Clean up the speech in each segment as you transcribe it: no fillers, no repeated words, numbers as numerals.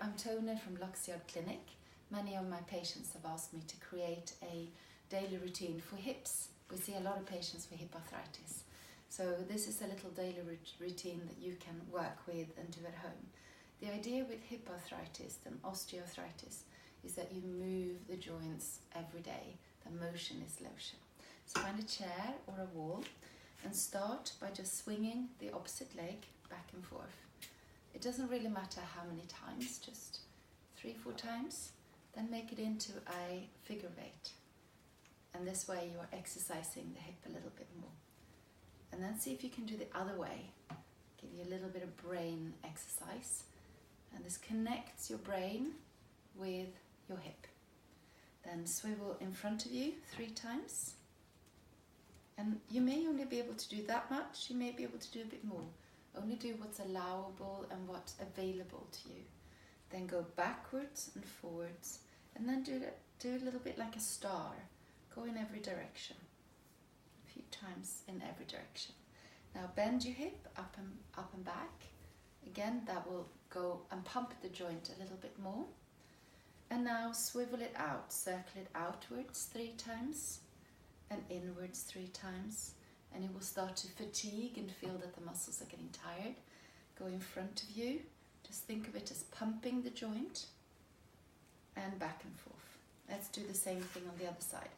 I'm Tone from Luxyard Clinic. Many of my patients have asked me to create a daily routine for hips. We see a lot of patients with hip arthritis. So this is a little daily routine that you can work with and do at home. The idea with hip arthritis and osteoarthritis is that you move the joints every day. The motion is lotion. So find a chair or a wall and start by just swinging the opposite leg back and forth. It doesn't really matter how many times, just 3-4 times. Then make it into a figure eight. And this way you are exercising the hip a little bit more. And then see if you can do the other way. Give you a little bit of brain exercise. And this connects your brain with your hip. Then swivel in front of you 3 times. And you may only be able to do that much, you may be able to do a bit more. Only do what's allowable and what's available to you. Then go backwards and forwards, and then do a little bit like a star. Go in every direction. A few times in every direction. Now bend your hip up and back. Again, that will go and pump the joint a little bit more. And now swivel it out, circle it outwards 3 times and inwards 3 times. And you will start to fatigue and feel that the muscles are getting tired. Go in front of you. Just think of it as pumping the joint and back and forth. Let's do the same thing on the other side.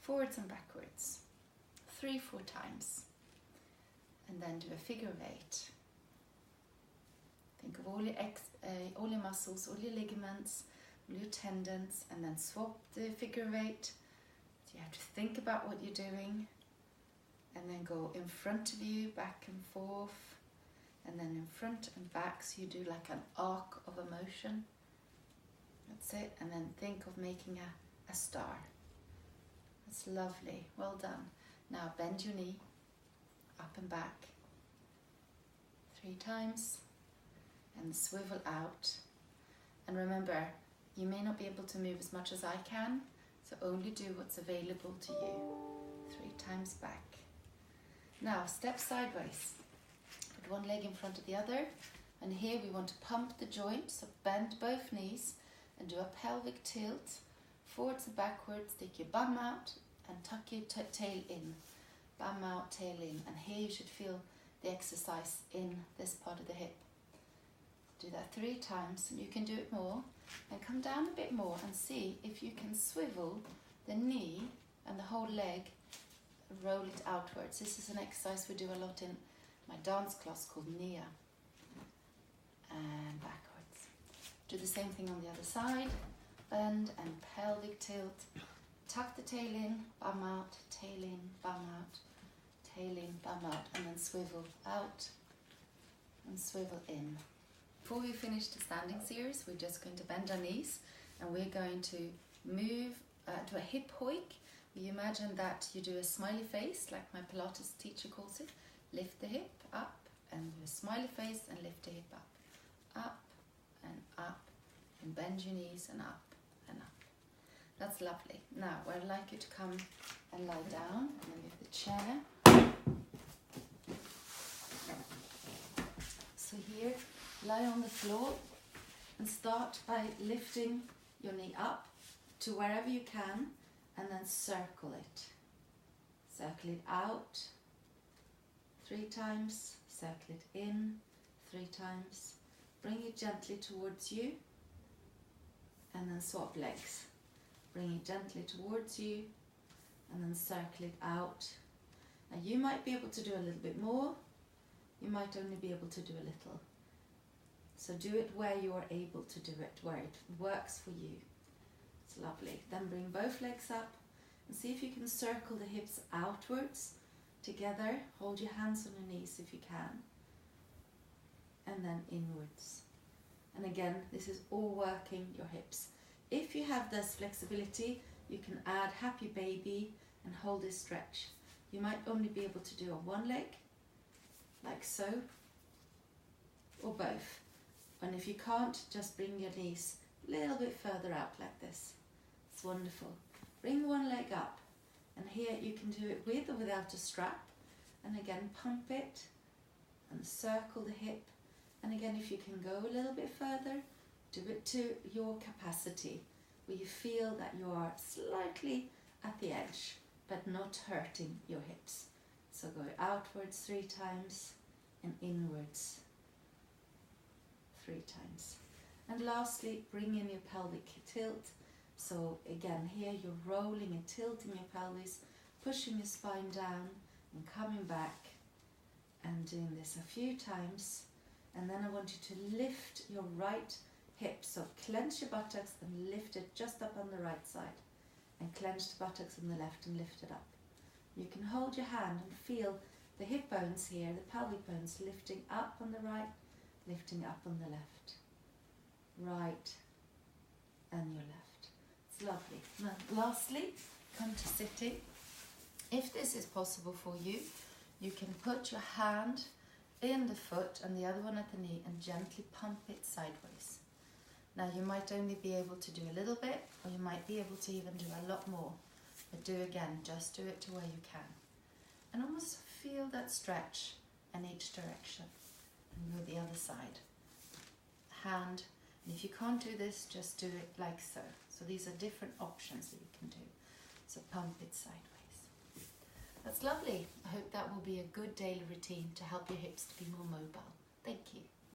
Forwards and backwards. 3-4 times. And then do a figure of 8. Think of all your muscles, all your ligaments, all your tendons, and then swap the figure of 8. So you have to think about what you're doing. And then go in front of you, back and forth, and then in front and back, so you do like an arc of a motion. That's it, and then think of making a star. That's lovely, well done. Now bend your knee, up and back, 3 times, and swivel out. And remember, you may not be able to move as much as I can, so only do what's available to you. 3 times back. Now step sideways, put one leg in front of the other, and here we want to pump the joint, so bend both knees and do a pelvic tilt, forwards and backwards, take your bum out and tuck your tail in, bum out, tail in, and here you should feel the exercise in this part of the hip. Do that 3 times, and you can do it more, and come down a bit more and see if you can swivel the knee and the whole leg, roll it outwards. This is an exercise we do a lot in my dance class called Nia. And backwards. Do the same thing on the other side. Bend and pelvic tilt. Tuck the tail in, bum out, tail in, bum out, tail in, bum out, and then swivel out and swivel in. Before we finish the standing series, we're just going to bend our knees and we're going to move to a hip hoik. You imagine that you do a smiley face, like my Pilates teacher calls it. Lift the hip up and do a smiley face and lift the hip up and bend your knees and up and up. That's lovely. Now, I'd like you to come and lie down and then move the chair. So here, lie on the floor and start by lifting your knee up to wherever you can. And then circle it. Circle it out 3 times, circle it in 3 times. Bring it gently towards you and then swap legs. Bring it gently towards you and then circle it out. Now you might be able to do a little bit more, you might only be able to do a little. So do it where you are able to do it, where it works for you. It's lovely. Then bring both legs up and see if you can circle the hips outwards together. Hold your hands on your knees if you can. And then inwards. And again, this is all working your hips. If you have this flexibility, you can add happy baby and hold this stretch. You might only be able to do on one leg, like so, or both. And if you can't, just bring your knees a little bit further out like this. It's wonderful. Bring one leg up, and here you can do it with or without a strap. And again, pump it and circle the hip. And again, if you can go a little bit further, Do it to your capacity, where you feel that you are slightly at the edge, but not hurting your hips. So go outwards 3 times and inwards 3 times. And lastly, bring in your pelvic tilt. So again, here you're rolling and tilting your pelvis, pushing your spine down and coming back and doing this a few times. And then I want you to lift your right hip. So clench your buttocks and lift it just up on the right side. And clench the buttocks on the left and lift it up. You can hold your hand and feel the hip bones here, the pelvic bones lifting up on the right, lifting up on the left. Right and your left. It's lovely. Now lastly, come to sitting. If this is possible for you, you can put your hand in the foot and the other one at the knee and gently pump it sideways. Now you might only be able to do a little bit, or you might be able to even do a lot more. But do again, just do it to where you can. And almost feel that stretch in each direction. And with the other side. Hand. And if you can't do this, just do it like so. So these are different options that you can do. So pump it sideways. That's lovely. I hope that will be a good daily routine to help your hips to be more mobile. Thank you.